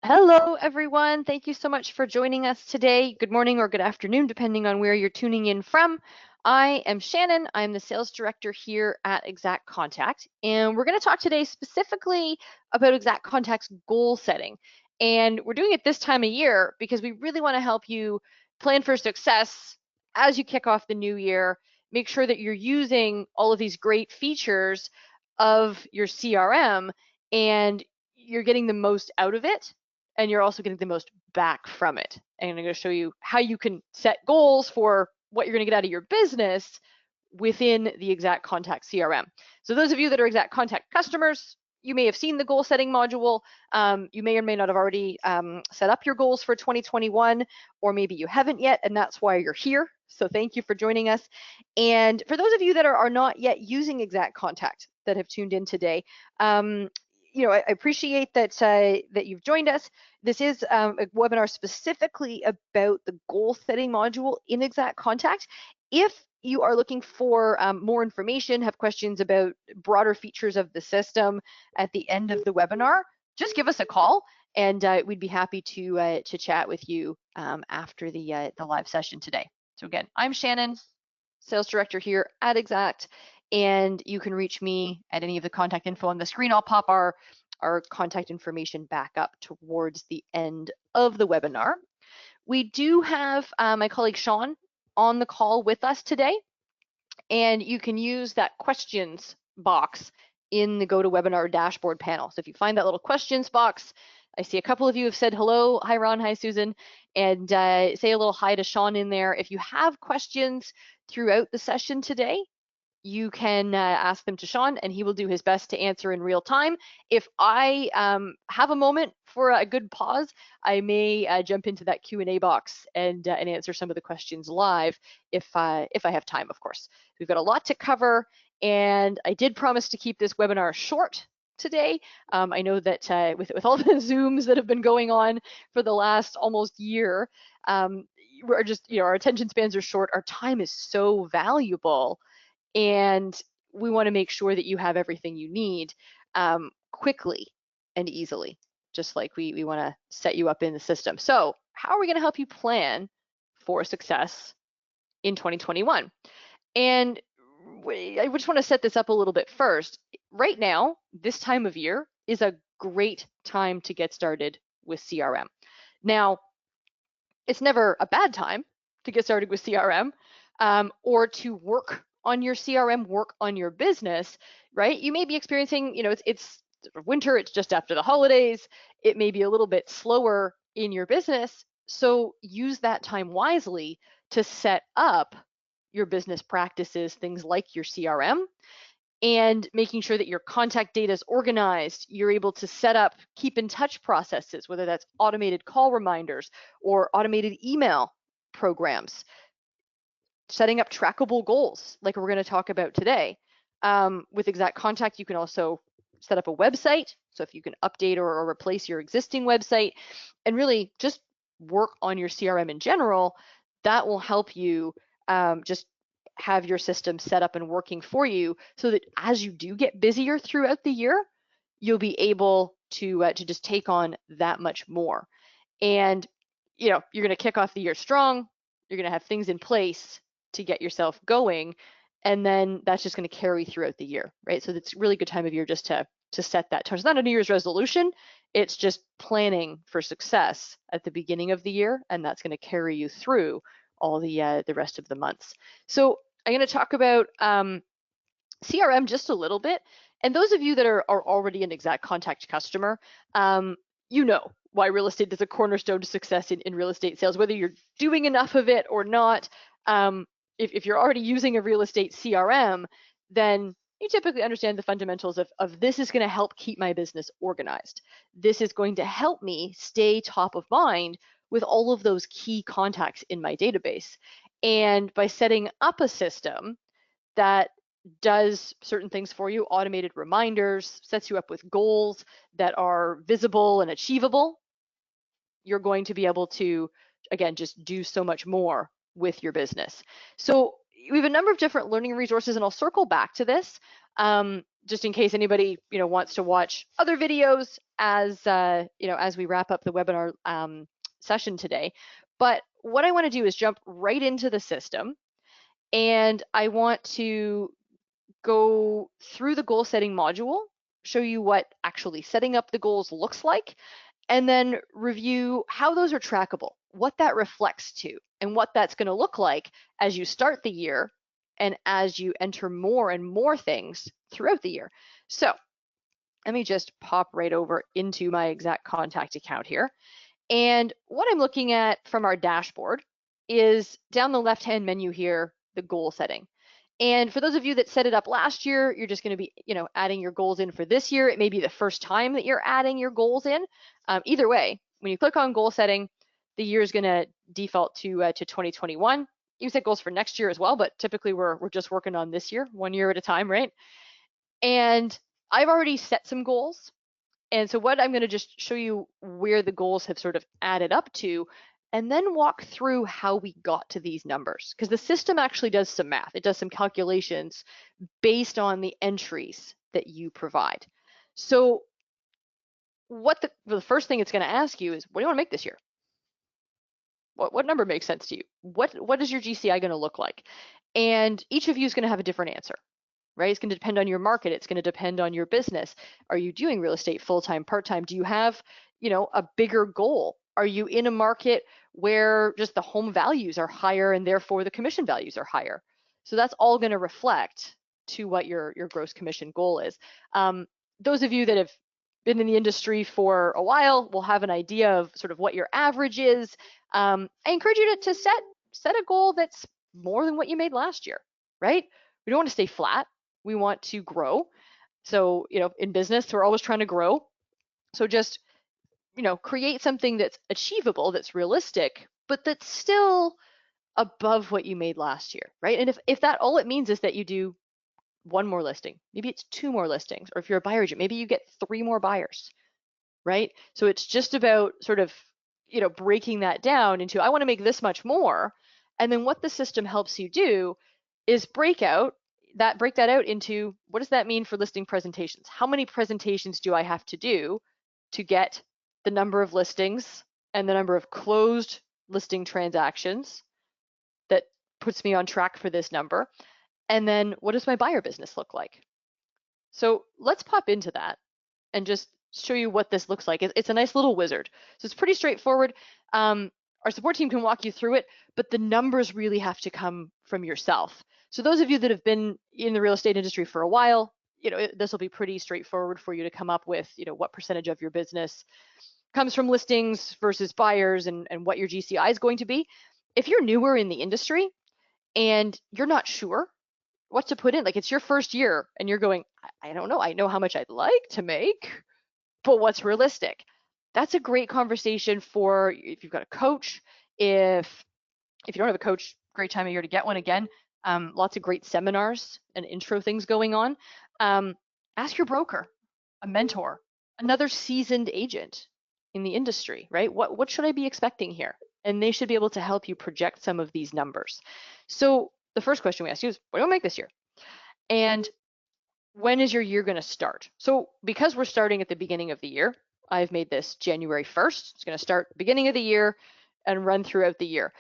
Hello, everyone. Thank you so much for joining us today. Good morning or good afternoon, depending on where you're tuning in from. I am Shannon. I'm the sales director here at Exact Contact, and we're going to talk today specifically about Exact Contact's goal setting. And we're doing it this time of year because we really want to help you plan for success as you kick off the new year. Make sure that you're using all of these great features of your CRM and you're getting the most out of it, and you're also getting the most back from it. And I'm going to show you how you can set goals for what you're going to get out of your business within the Exact Contact CRM. So those of you that are Exact Contact customers, you may have seen the goal setting module. You may or may not have already set up your goals for 2021, or maybe you haven't yet, and that's why you're here. So thank you for joining us. And for those of you that are not yet using Exact Contact that have tuned in today, I appreciate that that you've joined us. This is a webinar specifically about the goal setting module in Exact Contact. If you are looking for more information, have questions about broader features of the system at the end of the webinar, just give us a call, and we'd be happy to chat with you after the live session today. So again, I'm Shannon, sales director here at Exact, and you can reach me at any of the contact info on the screen. I'll pop our contact information back up towards the end of the webinar. We do have my colleague Sean on the call with us today, and you can use that questions box in the GoToWebinar dashboard panel. So if you find that little questions box, I see a couple of you have said hello, hi Ron, hi Susan, and say a little hi to Sean in there. If you have questions throughout the session today, you can ask them to Sean, and he will do his best to answer in real time. If I have a moment for a good pause, I may jump into that Q&A box and answer some of the questions live if I have time, of course. We've got a lot to cover, and I did promise to keep this webinar short today. I know that with all the Zooms that have been going on for the last almost year, we're just, our attention spans are short. Our time is so valuable, and we want to make sure that you have everything you need quickly and easily, just like we want to set you up in the system. So how are we going to help you plan for success in 2021? And I just want to set this up a little bit first. Right now, this time of year is a great time to get started with CRM. Now, it's never a bad time to get started with CRM or to work on your CRM, work on your business, right? You may be experiencing, it's winter, it's just after the holidays, it may be a little bit slower in your business. So use that time wisely to set up your business practices, things like your CRM, and making sure that your contact data is organized. You're able to set up keep in touch processes, whether that's automated call reminders or automated email programs, setting up trackable goals like we're going to talk about today. With Exact Contact, you can also set up a website. So if you can update or replace your existing website and really just work on your CRM in general, that will help you just have your system set up and working for you so that as you do get busier throughout the year, you'll be able to just take on that much more. And you're going to kick off the year strong. You're going to have things in place to get yourself going, and then that's just going to carry throughout the year, right? So it's a really good time of year just to set that tone. It's not a New Year's resolution. It's just planning for success at the beginning of the year, and that's going to carry you through all the rest of the months. So I'm going to talk about CRM just a little bit. And those of you that are already an Exact Contact customer, you know why real estate is a cornerstone to success in real estate sales, whether you're doing enough of it or not. If you're already using a real estate CRM, then you typically understand the fundamentals of this is going to help keep my business organized. This is going to help me stay top of mind with all of those key contacts in my database. And by setting up a system that does certain things for you, automated reminders, sets you up with goals that are visible and achievable, you're going to be able to, again, just do so much more with your business. So we have a number of different learning resources, and I'll circle back to this. just in case anybody wants to watch other videos as as we wrap up the webinar session today. But what I want to do is jump right into the system, and I want to go through the goal setting module, show you what actually setting up the goals looks like, and then review how those are trackable, what that reflects to, and what that's going to look like as you start the year and as you enter more and more things throughout the year. So let me just pop right over into my IXACT Contact account here. And what I'm looking at from our dashboard is down the left-hand menu here, the goal setting. And for those of you that set it up last year, you're just going to be, adding your goals in for this year. It may be the first time that you're adding your goals in. Either way, when you click on goal setting, the year is going to default to 2021. You can set goals for next year as well, but typically we're just working on this year, 1 year at a time, right? And I've already set some goals. And so what I'm going to just show you where the goals have sort of added up to, and then walk through how we got to these numbers, because the system actually does some math. It does some calculations based on the entries that you provide. So the first thing it's going to ask you is, what do you want to make this year? What number makes sense to you? What is your GCI going to look like? And each of you is going to have a different answer, right? It's going to depend on your market. It's going to depend on your business. Are you doing real estate full-time, part-time? Do you have, a bigger goal? Are you in a market where just the home values are higher and therefore the commission values are higher? So that's all going to reflect to what your gross commission goal is. Those of you that have been in the industry for a while will have an idea of sort of what your average is. I encourage you to set a goal that's more than what you made last year, right? We don't want to stay flat. We want to grow. So, in business, we're always trying to grow. So just, create something that's achievable, that's realistic, but that's still above what you made last year, right? And if that all it means is that you do 1 more listing, maybe it's 2 more listings, or if you're a buyer agent, maybe you get 3 more buyers, right? So it's just about sort of, breaking that down into, I want to make this much more. And then what the system helps you do is break that out into, what does that mean for listing presentations? How many presentations do I have to do to get the number of listings and the number of closed listing transactions that puts me on track for this number? And then what does my buyer business look like? So let's pop into that and just show you what this looks like. It's a nice little wizard. So it's pretty straightforward. Our support team can walk you through it, but the numbers really have to come from yourself. So those of you that have been in the real estate industry for a while, this will be pretty straightforward for you to come up with, what percentage of your business comes from listings versus buyers, and what your GCI is going to be. If you're newer in the industry and you're not sure what to put in, like it's your first year and you're going, I don't know, I know how much I'd like to make, but what's realistic? That's a great conversation for if you've got a coach. If you don't have a coach, great time of year to get one again. Lots of great seminars and intro things going on. Ask your broker, a mentor, another seasoned agent in the industry, right? What should I be expecting here? And they should be able to help you project some of these numbers. So the first question we ask you is, what do you want to make this year? And when is your year going to start? So because we're starting at the beginning of the year, I've made this January 1st. It's going to start beginning of the year and run throughout the year.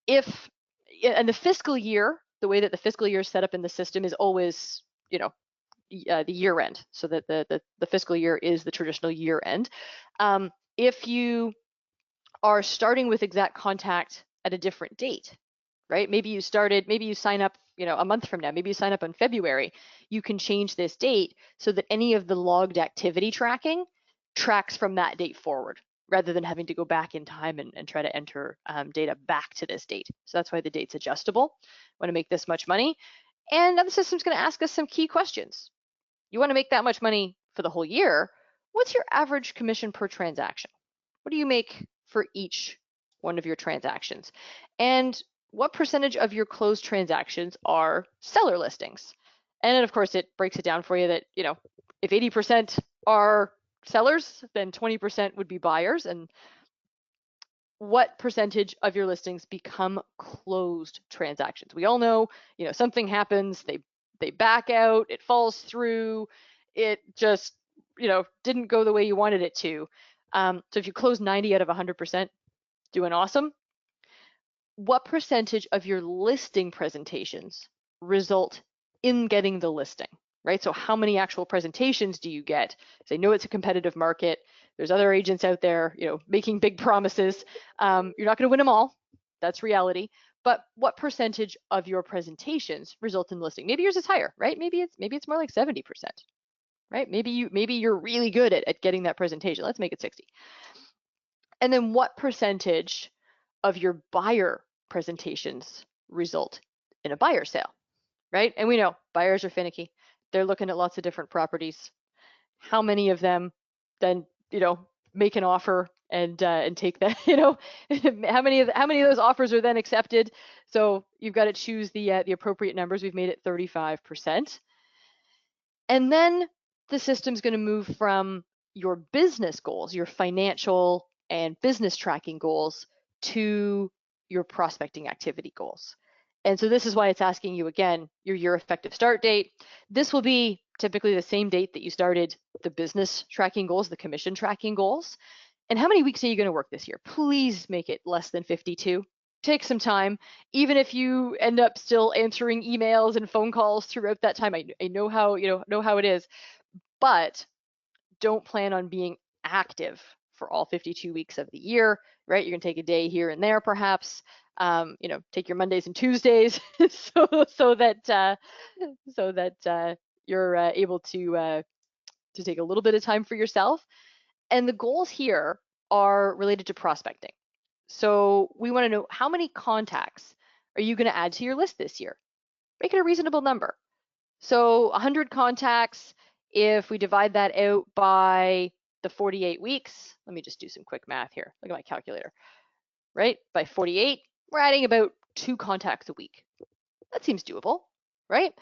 And the fiscal year, the way that the fiscal year is set up in the system is always, the year end, so that the fiscal year is the traditional year end. If you are starting with IXACT Contact at a different date, right? Maybe you sign up, a month from now, maybe you sign up in February, you can change this date so that any of the logged activity tracking tracks from that date forward, rather than having to go back in time and try to enter data back to this date. So that's why the date's adjustable. Want to make this much money. And now the system's going to ask us some key questions. You want to make that much money for the whole year? What's your average commission per transaction? What do you make for each one of your transactions? And what percentage of your closed transactions are seller listings? And then of course it breaks it down for you that, if 80% are sellers, then 20% would be buyers. And what percentage of your listings become closed transactions? We all know, something happens, they they back out, it falls through, it just, didn't go the way you wanted it to. So if you close 90 out of 100%, doing awesome. What percentage of your listing presentations result in getting the listing, right? So how many actual presentations do you get? Because I know it's a competitive market. There's other agents out there, making big promises. You're not going to win them all. That's reality. But what percentage of your presentations result in listing? Maybe yours is higher, right? Maybe it's more like 70%, right? Maybe you're really good at getting that presentation. Let's make it 60. And then what percentage of your buyer presentations result in a buyer sale, right? And we know buyers are finicky. They're looking at lots of different properties. How many of them then, make an offer and take that, how many of those offers are then accepted? So you've got to choose the appropriate numbers. We've made it 35%. And then the system's going to move from your business goals, your financial and business tracking goals, to your prospecting activity goals. And so this is why it's asking you again, your effective start date. This will be typically the same date that you started the business tracking goals, the commission tracking goals. And how many weeks are you going to work this year? Please make it less than 52. Take some time, even if you end up still answering emails and phone calls throughout that time. I know how, know how it is, but don't plan on being active for all 52 weeks of the year, right? You're gonna take a day here and there, perhaps. Take your Mondays and Tuesdays, so that you're able to take a little bit of time for yourself. And the goals here are related to prospecting. So we want to know, how many contacts are you going to add to your list this year? Make it a reasonable number. So 100 contacts, if we divide that out by the 48 weeks, let me just do some quick math here. Look at my calculator, right? By 48, we're adding about 2 contacts a week. That seems doable, right?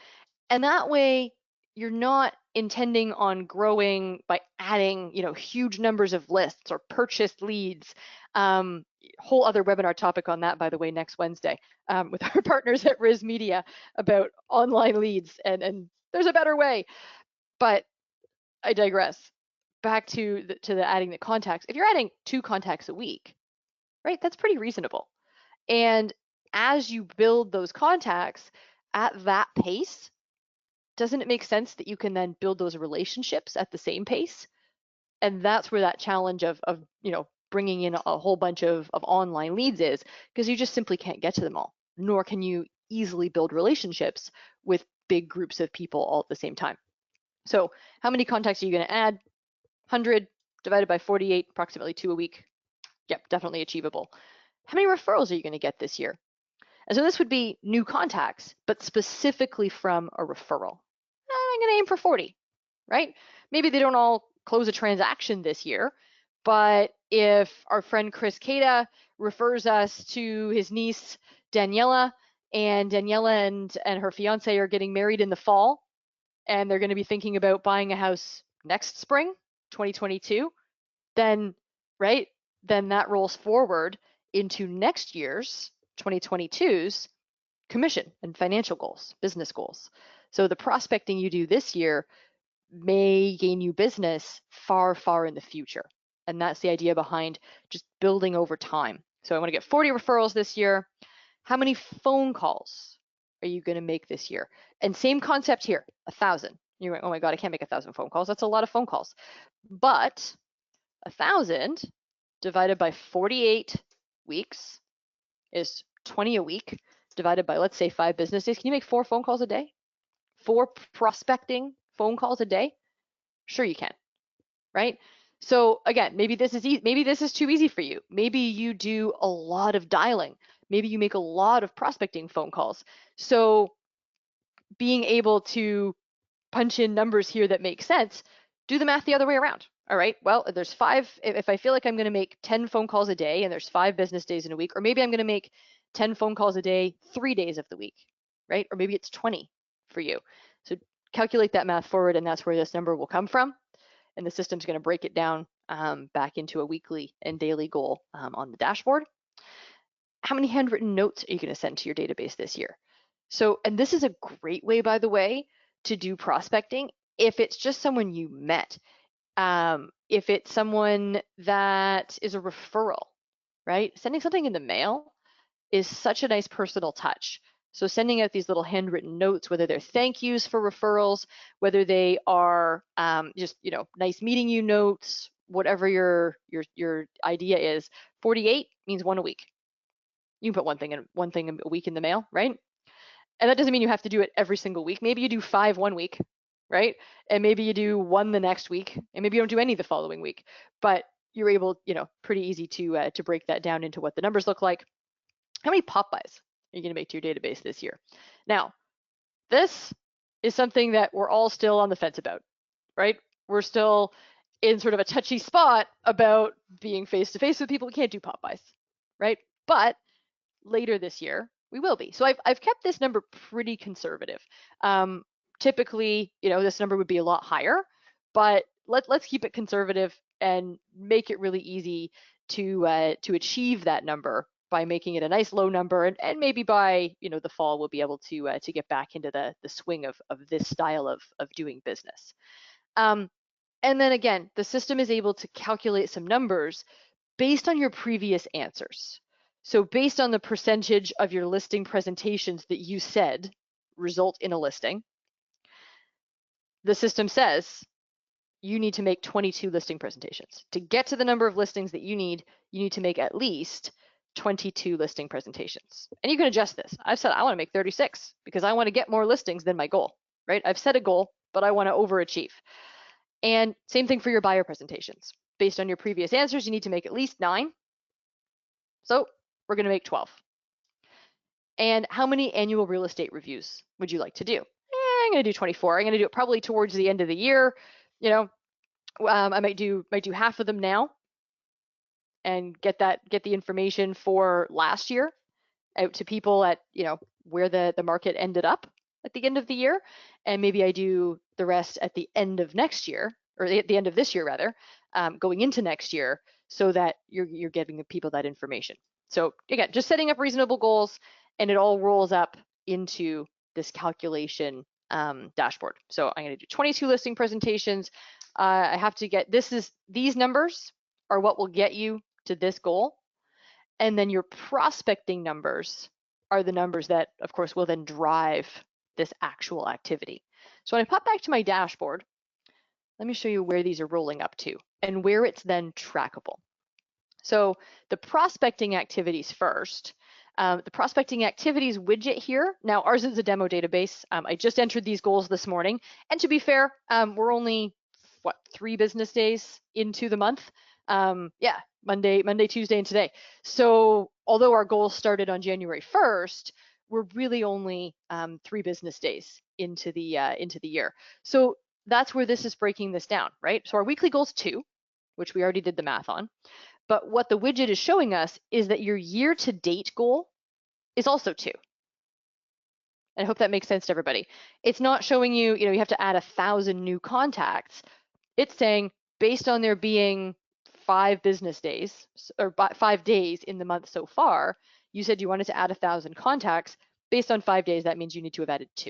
And that way, you're not intending on growing by adding, huge numbers of lists or purchased leads. Whole other webinar topic on that, by the way, next Wednesday with our partners at Riz Media about online leads, and there's a better way. But I digress. Back to the adding the contacts. If you're adding 2 contacts a week, right, that's pretty reasonable. And as you build those contacts at that pace, doesn't it make sense that you can then build those relationships at the same pace? And that's where that challenge of bringing in a whole bunch of online leads is, because you just simply can't get to them all, nor can you easily build relationships with big groups of people all at the same time. So how many contacts are you going to add? 100 divided by 48, approximately 2 a week. Yep, definitely achievable. How many referrals are you going to get this year? And so this would be new contacts, but specifically from a referral. I'm going to aim for 40, right? Maybe they don't all close a transaction this year, but if our friend Chris Cada refers us to his niece Daniela, and Daniela and her fiance are getting married in the fall, and they're going to be thinking about buying a house next spring, 2022, then that rolls forward into next year's 2022's commission and financial goals, business goals. So the prospecting you do this year may gain you business far, far in the future. And that's the idea behind just building over time. So I want to get 40 referrals this year. How many phone calls are you going to make this year? And same concept here, 1,000. You're like, oh my God, I can't make 1,000 phone calls. That's a lot of phone calls. But 1,000 divided by 48 weeks is 20 a week, divided by, let's say, 5 business days. Can you make 4 phone calls a day? 4 prospecting phone calls a day? Sure you can, right? So again, maybe this is too easy for you. Maybe you do a lot of dialing. Maybe you make a lot of prospecting phone calls. So being able to punch in numbers here that make sense, do the math the other way around. All right, well, there's 5, if I feel like I'm going to make 10 phone calls a day and there's 5 business days in a week, or maybe I'm going to make 10 phone calls a day 3 days of the week, right? Or maybe it's 20 for you. So calculate that math forward, and that's where this number will come from. And the system's going to break it down back into a weekly and daily goal on the dashboard. How many handwritten notes are you going to send to your database this year? So, and this is a great way, by the way, to do prospecting if it's just someone you met. If it's someone that is a referral, right? Sending something in the mail is such a nice personal touch. So sending out these little handwritten notes, whether they're thank yous for referrals, whether they are just nice meeting you notes, whatever your idea is. 48 means one a week. You can put one thing a week in the mail, right? And that doesn't mean you have to do it every single week. Maybe you do 5 one week, right? And maybe you do 1 the next week, and maybe you don't do any the following week. But you're able, pretty easy to break that down into what the numbers look like. How many pop-bys are you going to make to your database this year? Now, this is something that we're all still on the fence about, right? We're still in sort of a touchy spot about being face-to-face with people. We can't do pop-bys, right? But later this year, we will be. So I've kept this number pretty conservative. Typically, this number would be a lot higher, but let's keep it conservative and make it really easy to achieve that number by making it a nice low number, and maybe by the fall we'll be able to get back into the swing of this style of doing business. And then again, the system is able to calculate some numbers based on your previous answers. So based on the percentage of your listing presentations that you said result in a listing, the system says you need to make 22 listing presentations. To get to the number of listings that you need to make at least 22 listing presentations. And you can adjust this. I've said I want to make 36 because I want to get more listings than my goal, right? I've set a goal, but I want to overachieve. And same thing for your buyer presentations. Based on your previous answers, you need to make at least 9. So we're going to make 12. And how many annual real estate reviews would you like to do? I'm going to do 24. I'm going to do it probably towards the end of the year. I might do half of them now and get the information for last year out to people at where the market ended up at the end of the year, and maybe I do the rest at the end of next year, or at the end of this year rather, going into next year, so that you're giving the people that information. So again, just setting up reasonable goals, and it all rolls up into this calculation dashboard. So I'm going to do 22 listing presentations. I have to get these numbers are what will get you to this goal, and then your prospecting numbers are the numbers that, of course, will then drive this actual activity. So when I pop back to my dashboard, let me show you where these are rolling up to and where it's then trackable. So the prospecting activities first. The prospecting activities widget here. Now ours is a demo database. I just entered these goals this morning, and to be fair, we're only 3 business days into the month. Monday, Tuesday, and today. So although our goals started on January 1st, we're really only 3 business days into the year. So that's where this is breaking this down, right? So our weekly goal is 2, which we already did the math on. But what the widget is showing us is that your year-to-date goal is also 2. And I hope that makes sense to everybody. It's not showing you, you have to add 1,000 new contacts. It's saying based on there being 5 business days or 5 days in the month so far, you said you wanted to add 1,000 contacts. Based on 5 days, that means you need to have added 2,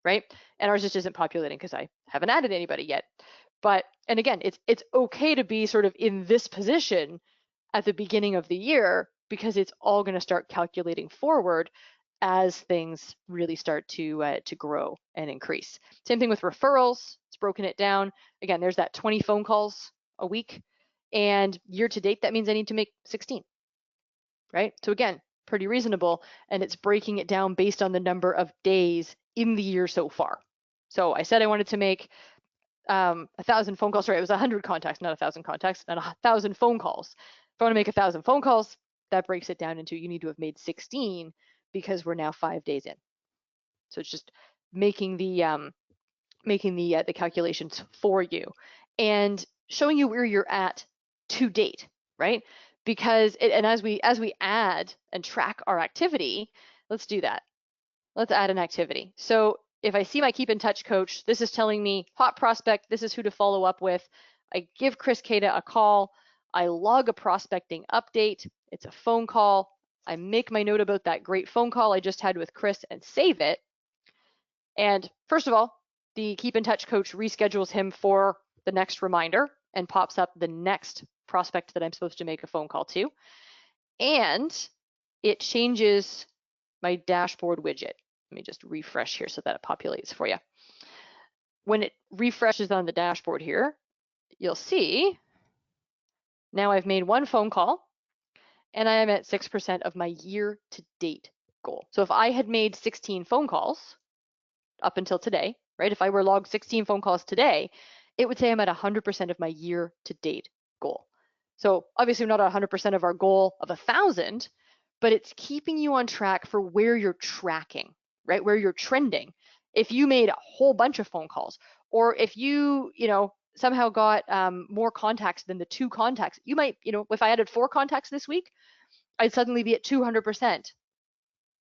right? And ours just isn't populating because I haven't added anybody yet. But, and again, it's okay to be sort of in this position at the beginning of the year, because it's all going to start calculating forward as things really start to grow and increase. Same thing with referrals. It's broken it down. Again, there's that 20 phone calls a week, and year to date, that means I need to make 16, right? So again, pretty reasonable, and it's breaking it down based on the number of days in the year so far. So I said I wanted to make 1,000 phone calls. Sorry, it was 100 contacts, not 1,000 contacts, not 1,000 phone calls. If I want to make 1,000 phone calls, that breaks it down into you need to have made 16 because we're now 5 days in. So it's just making the calculations for you and showing you where you're at to date, right? Because and as we add and track our activity, let's do that. Let's add an activity. So if I see my keep in touch coach, this is telling me hot prospect, this is who to follow up with. I give Chris Cada a call. I log a prospecting update. It's a phone call. I make my note about that great phone call I just had with Chris and save it. And first of all, the Keep in Touch coach reschedules him for the next reminder and pops up the next prospect that I'm supposed to make a phone call to. And it changes my dashboard widget. Let me just refresh here so that it populates for you. When it refreshes on the dashboard here, you'll see now I've made one phone call and I am at 6% of my year-to-date goal. So if I had made 16 phone calls up until today, right? If I were logged 16 phone calls today, it would say I'm at 100% of my year-to-date goal. So obviously we're not at 100% of our goal of 1,000, but it's keeping you on track for where you're tracking, right? Where you're trending. If you made a whole bunch of phone calls, or if you somehow got more contacts than the 2 contacts, you might, if I added 4 contacts this week, I'd suddenly be at 200%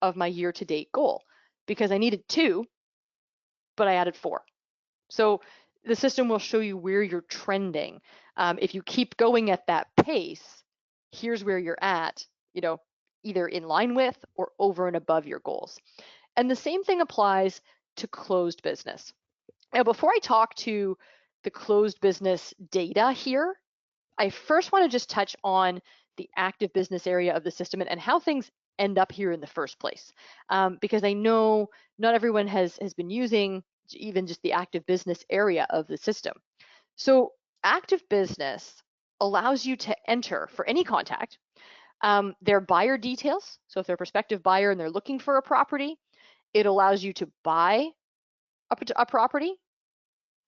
of my year-to-date goal because I needed 2, but I added 4. So the system will show you where you're trending. If you keep going at that pace, here's where you're at, either in line with or over and above your goals. And the same thing applies to closed business. Now, before I talk to the closed business data here, I first want to just touch on the active business area of the system and how things end up here in the first place. Because I know not everyone has been using even just the active business area of the system. So active business allows you to enter for any contact their buyer details. So if they're a prospective buyer and they're looking for a property, it allows you to buy a property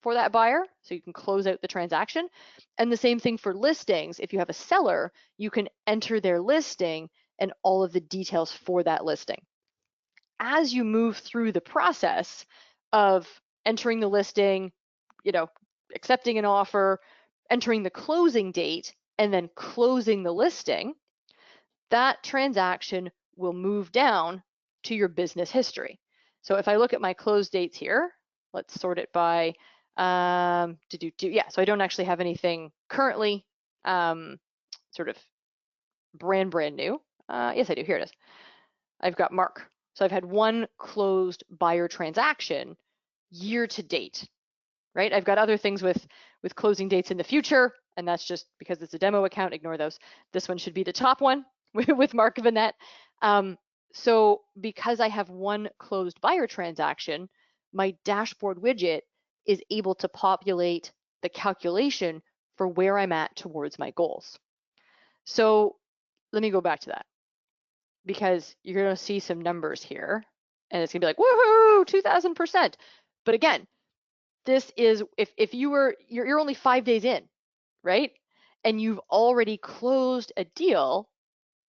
for that buyer, so you can close out the transaction. And the same thing for listings. If you have a seller, you can enter their listing and all of the details for that listing. As you move through the process of entering the listing, accepting an offer, entering the closing date, and then closing the listing, that transaction will move down to your business history. So if I look at my close dates here, let's sort it by yeah, so I don't actually have anything currently sort of brand new. Yes, I do. Here it is. I've got Mark. So I've had one closed buyer transaction year to date, right? I've got other things with closing dates in the future, and that's just because it's a demo account. Ignore those. This one should be the top one with Mark Vanette. So because I have one closed buyer transaction, my dashboard widget is able to populate the calculation for where I'm at towards my goals. So let me go back to that, because you're going to see some numbers here and it's going to be like, woohoo, 2000%. But again, this is if you're only 5 days in, right? And you've already closed a deal,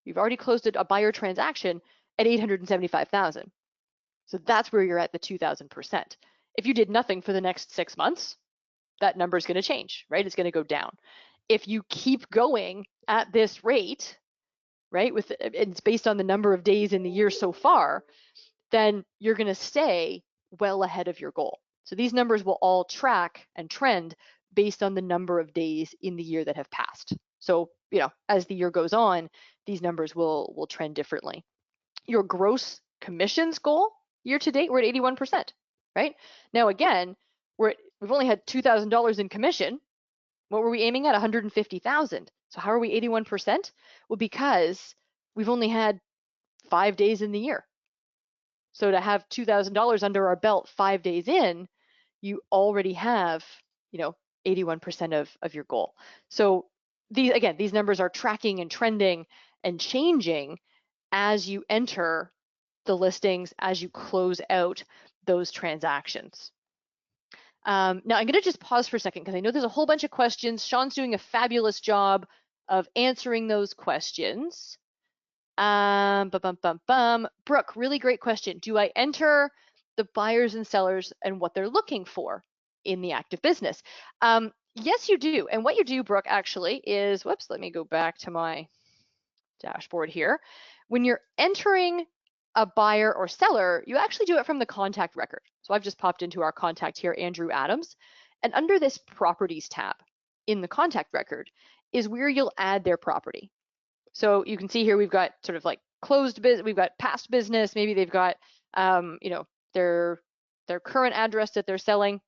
you've already closed a buyer transaction at 875,000. So that's where you're at the 2000%. If you did nothing for the next 6 months, that number is going to change, right? It's going to go down. If you keep going at this rate, right, it's based on the number of days in the year so far, then you're going to stay well ahead of your goal. So these numbers will all track and trend based on the number of days in the year that have passed. So, as the year goes on, these numbers will trend differently. Your gross commissions goal year to date, we're at 81%, right? Now, again, we've only had $2,000 in commission. What were we aiming at? 150,000. So how are we 81%? Well, because we've only had 5 days in the year. So to have $2,000 under our belt 5 days in, you already have, 81% of your goal. So these numbers are tracking and trending and changing as you enter the listings, as you close out those transactions. Now I'm going to just pause for a second because I know there's a whole bunch of questions. Sean's doing a fabulous job of answering those questions. Brooke, really great question. Do I enter the buyers and sellers and what they're looking for in the active business? Yes, you do. And what you do, Brooke, actually is, whoops, let me go back to my dashboard here. When you're entering a buyer or seller, you actually do it from the contact record. So I've just popped into our contact here, Andrew Adams, and under this properties tab in the contact record is where you'll add their property. So you can see here we've got sort of like closed business, we've got past business, maybe they've got, you know, their current address that they're selling,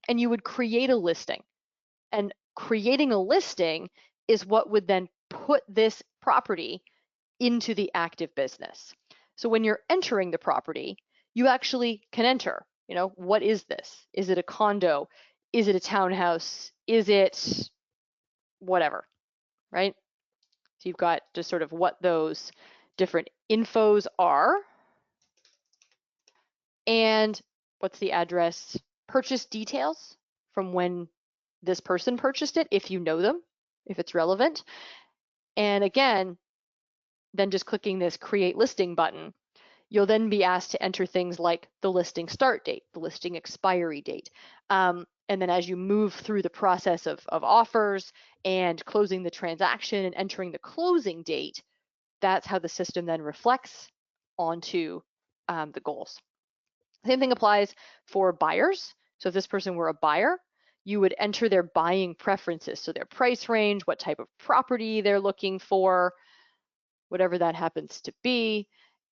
and you would create a listing. And creating a listing is what would then put this property into the active business. So when you're entering the property, you actually can enter, you know, what is this? Is it a condo? Is it a townhouse? Is it whatever, right? So you've got just sort of what those different infos are. And what's the address? Purchase details from when this person purchased it, if you know them, if it's relevant. And again, then just clicking this create listing button, you'll then be asked to enter things like the listing start date, the listing expiry date. And then as you move through the process of offers and closing the transaction and entering the closing date, that's how the system then reflects onto the goals. Same thing applies for buyers. So if this person were a buyer, you would enter their buying preferences, so their price range, what type of property they're looking for, whatever that happens to be,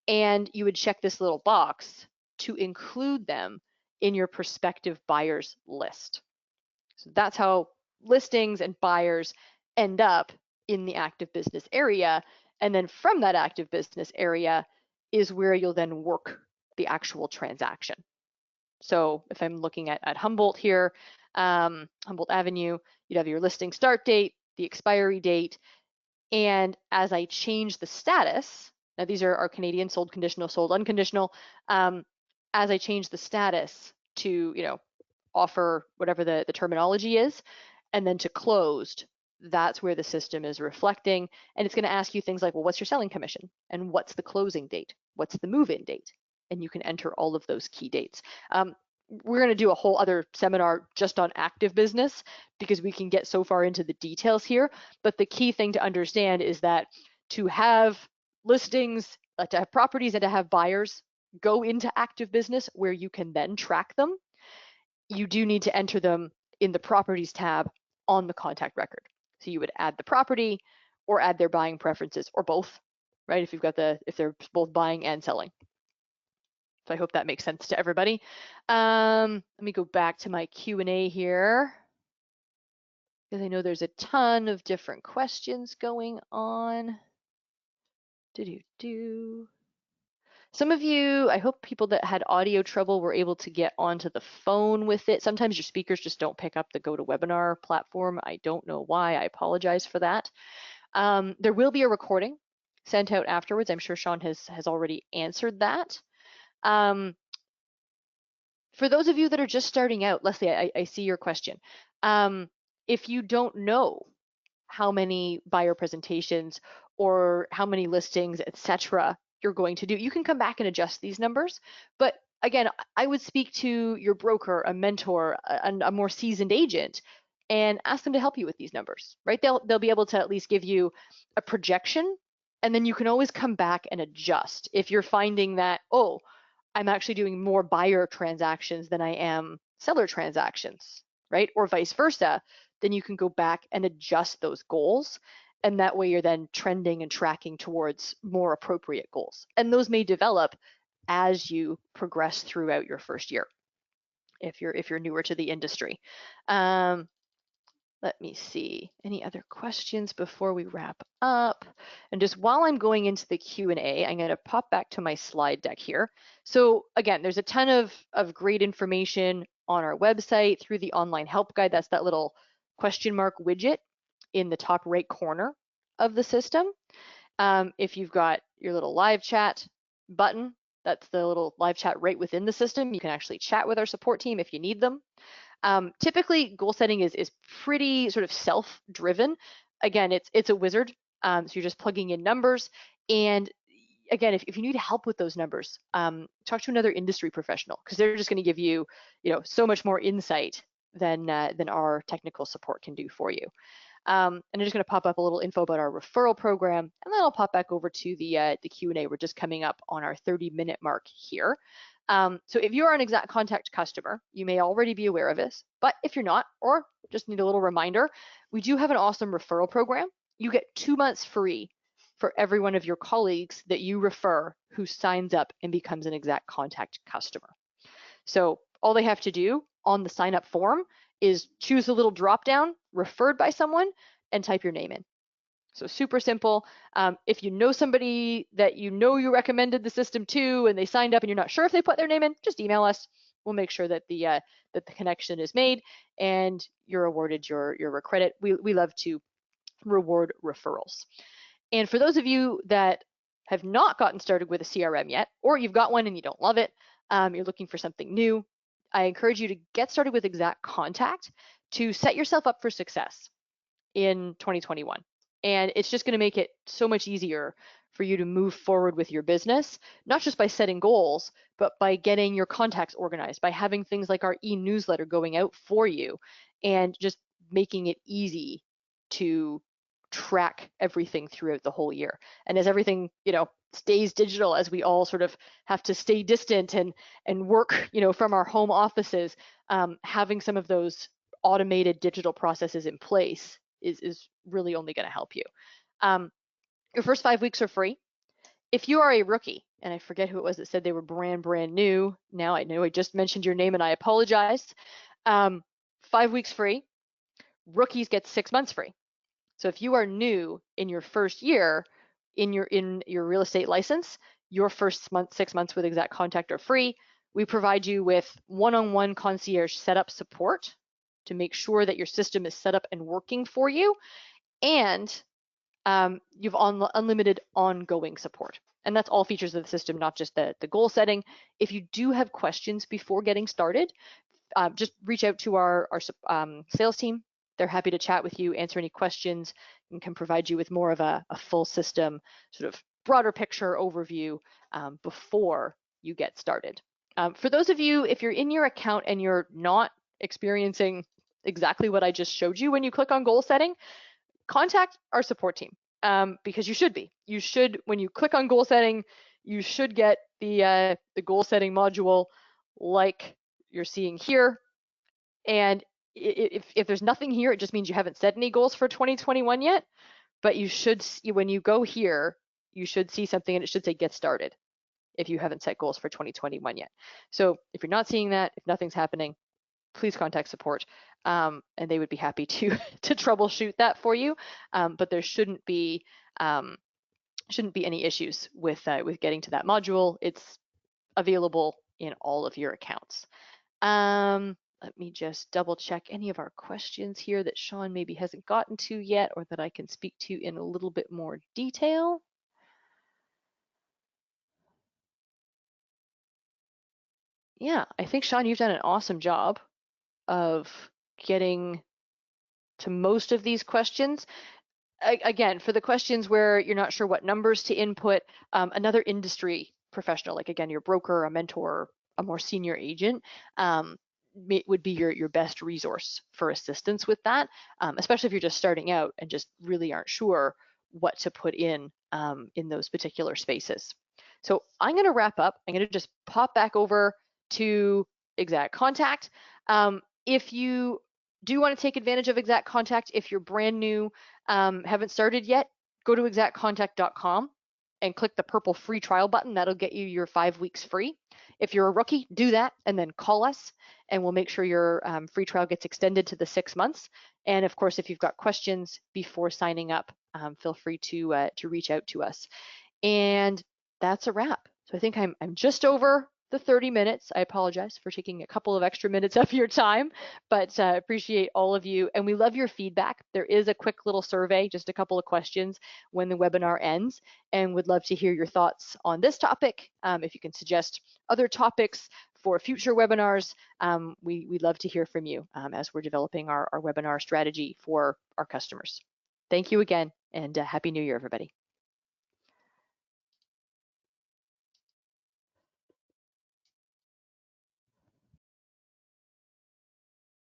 and you would check this little box to include them in your prospective buyers list. So that's how listings and buyers end up in the active business area. And then from that active business area is where you'll then work the actual transaction. So if I'm looking at Humboldt here, Humboldt Avenue, you'd have your listing start date, the expiry date, and as I change the status, now these are Canadian, sold conditional, sold unconditional, as I change the status to, you know, offer whatever the terminology is, and then to closed, that's where the system is reflecting. And it's going to ask you things like, well, what's your selling commission? And what's the closing date? What's the move-in date? And you can enter all of those key dates. We're going to do a whole other seminar just on active business because we can get so far into the details here. But the key thing to understand is that to have listings, to have properties and to have buyers go into active business where you can then track them, you do need to enter them in the properties tab on the contact record. So you would add the property or add their buying preferences or both, right? If you've got if they're both buying and selling. So I hope that makes sense to everybody. Let me go back to my Q&A here because I know there's a ton of different questions going on. Some of you, I hope people that had audio trouble were able to get onto the phone with it. Sometimes your speakers just don't pick up the GoToWebinar platform. I don't know why. I apologize for that. There will be a recording sent out afterwards. I'm sure Sean has already answered that. For those of you that are just starting out, Leslie, I see your question. If you don't know how many buyer presentations or how many listings, etc., you're going to do, you can come back and adjust these numbers. But again, I would speak to your broker, a mentor, a more seasoned agent, and ask them to help you with these numbers, right? They'll be able to at least give you a projection, and then you can always come back and adjust. If you're finding that, oh, I'm actually doing more buyer transactions than I am seller transactions, right? Or vice versa, then you can go back and adjust those goals. And that way you're then trending and tracking towards more appropriate goals. And those may develop as you progress throughout your first year, if you're newer to the industry. Let me see, any other questions before we wrap up? And just while I'm going into the Q&A, I'm going to pop back to my slide deck here. So again, there's a ton of great information on our website through the online help guide. That's that little question mark widget in the top right corner of the system. If you've got your little live chat button, that's the little live chat right within the system. You can actually chat with our support team if you need them. Typically, goal setting is pretty sort of self-driven. Again, it's a wizard, so you're just plugging in numbers. And again, if you need help with those numbers, talk to another industry professional because they're just going to give you, so much more insight than our technical support can do for you. And I'm just going to pop up a little info about our referral program, and then I'll pop back over to the Q&A. We're just coming up on our 30-minute mark here. So if you are an Exact Contact customer, you may already be aware of this, but if you're not, or just need a little reminder, we do have an awesome referral program. You get 2 months free for every one of your colleagues that you refer who signs up and becomes an Exact Contact customer. So all they have to do on the sign up form is choose a little drop down, referred by someone, and type your name in. So super simple. If you know somebody that you recommended the system to and they signed up and you're not sure if they put their name in, just email us. We'll make sure that the connection is made and you're awarded your credit. We love to reward referrals. And for those of you that have not gotten started with a CRM yet, or you've got one and you don't love it, you're looking for something new, I encourage you to get started with Exact Contact to set yourself up for success in 2021. And it's just going to make it so much easier for you to move forward with your business, not just by setting goals, but by getting your contacts organized, by having things like our e-newsletter going out for you, and just making it easy to track everything throughout the whole year. And as everything, stays digital, as we all sort of have to stay distant and work, from our home offices, having some of those automated digital processes in place is really only going to help you. Your first 5 weeks are free. If you are a rookie, and I forget who it was that said they were brand new, now I know I just mentioned your name and I apologize. 5 weeks free. Rookies get 6 months free. So if you are new in your first year in your real estate license, your first 6 months with Exact Contact are free. We provide you with one-on-one concierge setup support to make sure that your system is set up and working for you, and you've unlimited ongoing support. And that's all features of the system, not just the goal setting. If you do have questions before getting started, just reach out to our sales team. They're happy to chat with you, answer any questions, and can provide you with more of a full system, sort of broader picture overview before you get started. For those of you, if you're in your account and you're not experiencing exactly what I just showed you when you click on goal setting, contact our support team, because you should be. You should, when you click on goal setting, you should get the goal setting module like you're seeing here. And if there's nothing here, it just means you haven't set any goals for 2021 yet. But you should, when you go here, you should see something and it should say get started if you haven't set goals for 2021 yet. So if you're not seeing that, if nothing's happening, please contact support, and they would be happy to troubleshoot that for you. But there shouldn't be any issues with getting to that module. It's available in all of your accounts. Let me just double check any of our questions here that Sean maybe hasn't gotten to yet, or that I can speak to in a little bit more detail. Yeah, I think, Sean, you've done an awesome job of getting to most of these questions. Again, for the questions where you're not sure what numbers to input, another industry professional, like again, your broker, a mentor, a more senior agent, would be your best resource for assistance with that, especially if you're just starting out and just really aren't sure what to put in those particular spaces. So I'm going to wrap up. I'm going to just pop back over to Exact Contact. If you do want to take advantage of Exact Contact, if you're brand new, haven't started yet, go to exactcontact.com and click the purple free trial button. That'll get you your 5 weeks free. If you're a rookie, do that and then call us, and we'll make sure your free trial gets extended to the 6 months. And of course, if you've got questions before signing up, feel free to reach out to us. And that's a wrap. So I think I'm just over the 30 minutes. I apologize for taking a couple of extra minutes of your time, but appreciate all of you. And we love your feedback. There is a quick little survey, just a couple of questions when the webinar ends, and would love to hear your thoughts on this topic. If you can suggest other topics for future webinars, we'd love to hear from you as we're developing our webinar strategy for our customers. Thank you again, and Happy New Year, everybody.